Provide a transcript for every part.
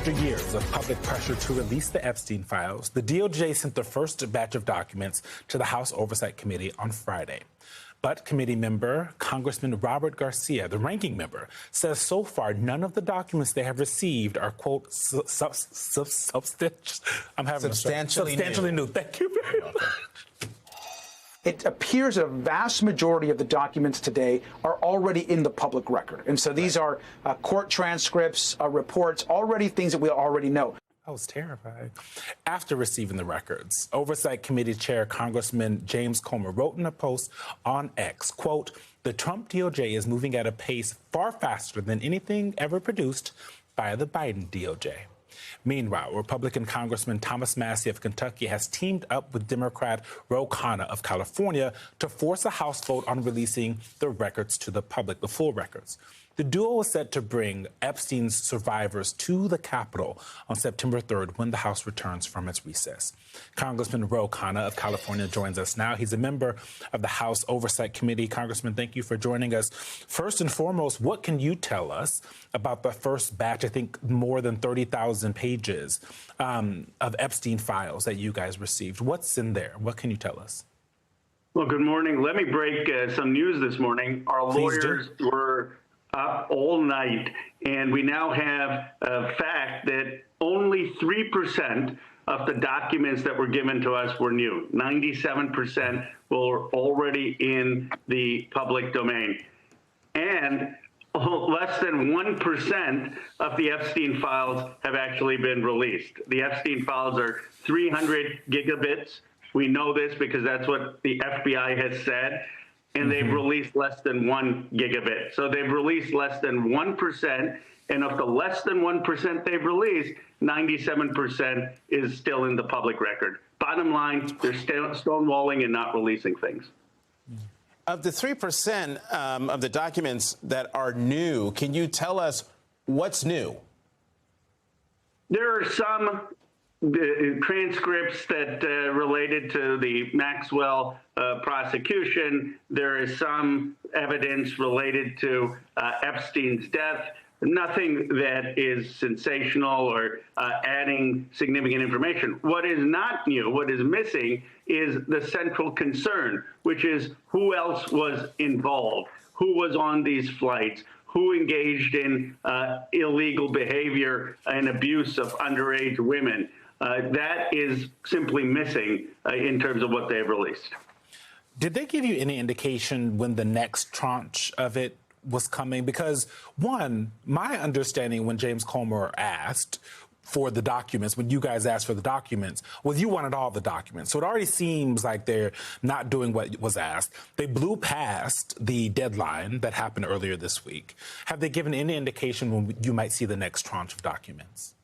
After years of public pressure to release the Epstein files, the DOJ sent the first batch of documents to the House Oversight Committee on Friday. But committee member Congressman Robert Garcia, the ranking member, says so far none of the documents they have received are, quote, substantially new. Thank you very much. It appears a vast majority of the documents today are already in the public record. And so these are court transcripts, reports, already things that we already know. I was terrified. After receiving the records, Oversight Committee Chair Congressman James Comer wrote in a post on X, quote, "The Trump DOJ is moving at a pace far faster than anything ever produced by the Biden DOJ." Meanwhile, Republican Congressman Thomas Massie of Kentucky has teamed up with Democrat Ro Khanna of California to force a House vote on releasing the records to the public, the full records. The duo is set to bring Epstein's survivors to the Capitol on September 3rd when the House returns from its recess. Congressman Ro Khanna of California joins us now. He's a member of the House Oversight Committee. Congressman, thank you for joining us. First and foremost, what can you tell us about the first batch, I think more than 30,000 pages of Epstein files that you guys received? What's in there? What can you tell us? Well, good morning. Let me break some news this morning. Our lawyers were up all night, and we now have a fact that only 3% of the documents that were given to us were new. 97% were already in the public domain. And less than 1% of the Epstein files have actually been released. The Epstein files are 300 gigabits. We know this because that's what the FBI has said. And they've released less than 1 gigabit. So they've released less than 1%. And of the less than 1% they've released, 97% is still in the public record. Bottom line, they're stonewalling and not releasing things. Of the 3% of the documents that are new, can you tell us what's new? There are some transcripts that related to the Maxwell prosecution. There is some evidence related to Epstein's death. Nothing that is sensational or adding significant information. What is not new, what is missing, is the central concern, which is who else was involved, who was on these flights, who engaged in illegal behavior and abuse of underage women. That is simply missing in terms of what they've released. Did they give you any indication when the next tranche of it was coming? Because, one, my understanding when James Comer asked for the documents, when you guys asked for the documents, was you wanted all the documents. So it already seems like they're not doing what was asked. They blew past the deadline that happened earlier this week. Have they given any indication when you might see the next tranche of documents?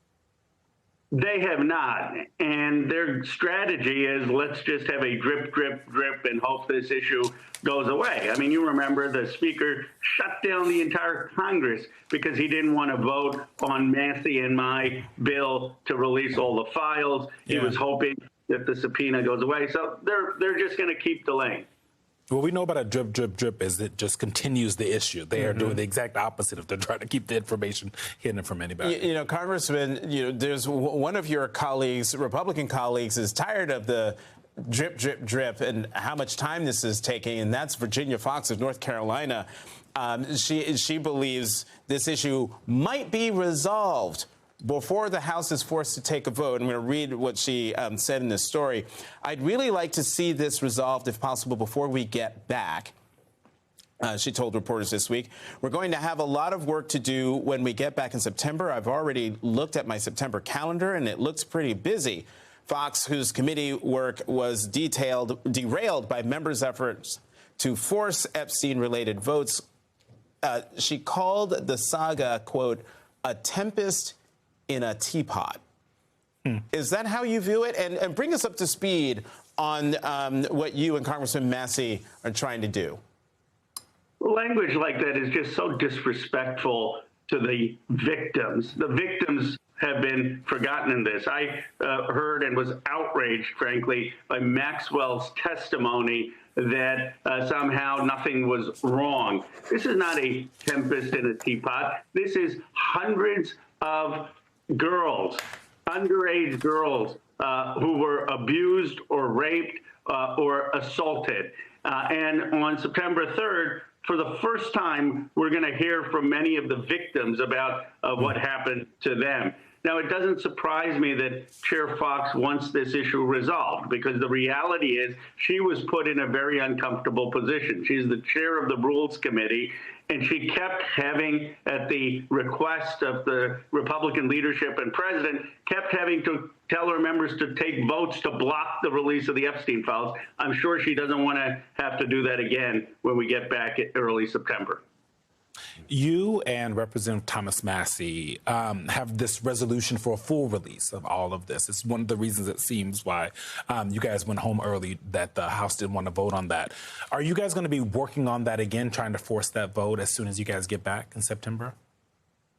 They have not. And their strategy is let's just have a drip, drip, drip and hope this issue goes away. I mean, you remember the speaker shut down the entire Congress because he didn't want to vote on Massie and my bill to release all the files. He was hoping that the subpoena goes away. So they're just going to keep delaying. What we know about a drip, drip, drip is it just continues the issue. They are doing the exact opposite if they're trying to keep the information hidden from anybody. You know, Congressman, there's one of your colleagues, Republican colleagues, is tired of the drip, drip, drip and how much time this is taking, and that's Virginia Foxx of North Carolina. She believes this issue might be resolved before the House is forced to take a vote. I'm going to read what she said in this story. "I'd really like to see this resolved, if possible, before we get back." She told reporters this week, "We're going to have a lot of work to do when we get back in September. I've already looked at my September calendar, and it looks pretty busy." Fox, whose committee work was derailed by members' efforts to force Epstein-related votes, she called the saga, quote, "a tempest in a teapot." Is that how you view it? And bring us up to speed on what you and Congressman Massie are trying to do. Language like that is just so disrespectful to the victims. The victims have been forgotten in this. I heard and was outraged, frankly, by Maxwell's testimony that somehow nothing was wrong. This is not a tempest in a teapot. This is hundreds of girls, underage girls who were abused or raped or assaulted. And on September 3rd, for the first time, we're going to hear from many of the victims about what happened to them. Now, it doesn't surprise me that Chair Fox wants this issue resolved, because the reality is she was put in a very uncomfortable position. She's the chair of the Rules Committee, and she kept having, at the request of the Republican leadership and president, kept having to tell her members to take votes to block the release of the Epstein files. I'm sure she doesn't want to have to do that again when we get back in early September. You and Representative Thomas Massie have this resolution for a full release of all of this. It's one of the reasons it seems why you guys went home early, that the House didn't want to vote on that. Are you guys going to be working on that again, trying to force that vote as soon as you guys get back in September?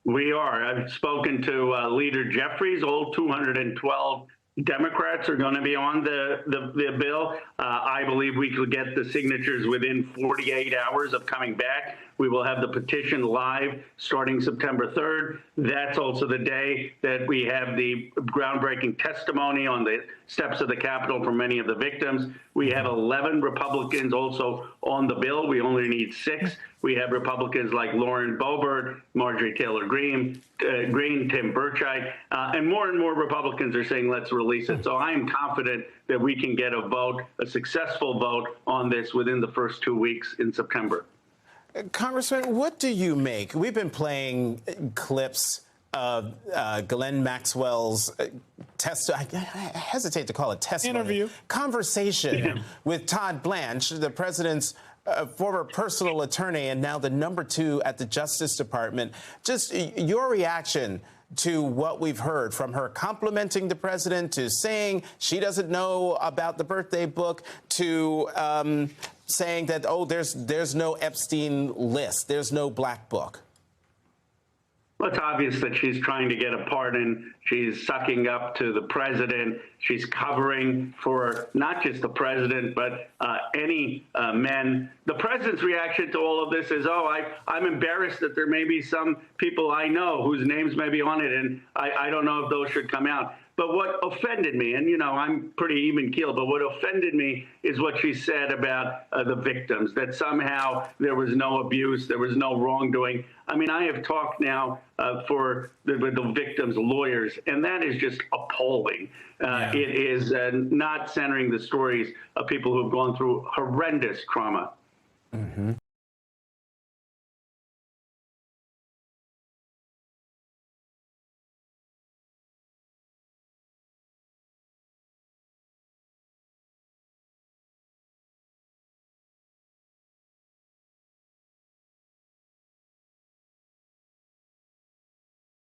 We are. I've spoken to Leader Jeffries. All 212 Democrats are going to be on the bill. I believe we could get the signatures within 48 hours of coming back. We will have the petition live starting September 3rd. That's also the day that we have the groundbreaking testimony on the steps of the Capitol from many of the victims. We have 11 Republicans also on the bill. We only need 6. We have Republicans like Lauren Boebert, Marjorie Taylor Greene, Tim Burchett, and more Republicans are saying let's release it. So I am confident that we can get a vote, a successful vote on this within the first 2 weeks in September. Congressman, what do you make? We've been playing clips of Ghislaine Maxwell's I hesitate to call it testimony. Conversation with Todd Blanche, the president's former personal attorney and now the #2 at the Justice Department. Just your reaction to what we've heard from her complimenting the president, to saying she doesn't know about the birthday book, to saying that, oh, there's no Epstein list, there's no black book. Well, it's obvious that she's trying to get a pardon. She's sucking up to the president. She's covering for not just the president, but any men. The president's reaction to all of this is, oh, I'm embarrassed that there may be some people I know whose names may be on it, and I don't know if those should come out. But what offended me, and, you know, I'm pretty even-keeled, but what offended me is what she said about the victims, that somehow there was no abuse, there was no wrongdoing. I mean, I have talked now with the victims' lawyers, and that is just appalling. It is not centering the stories of people who have gone through horrendous trauma.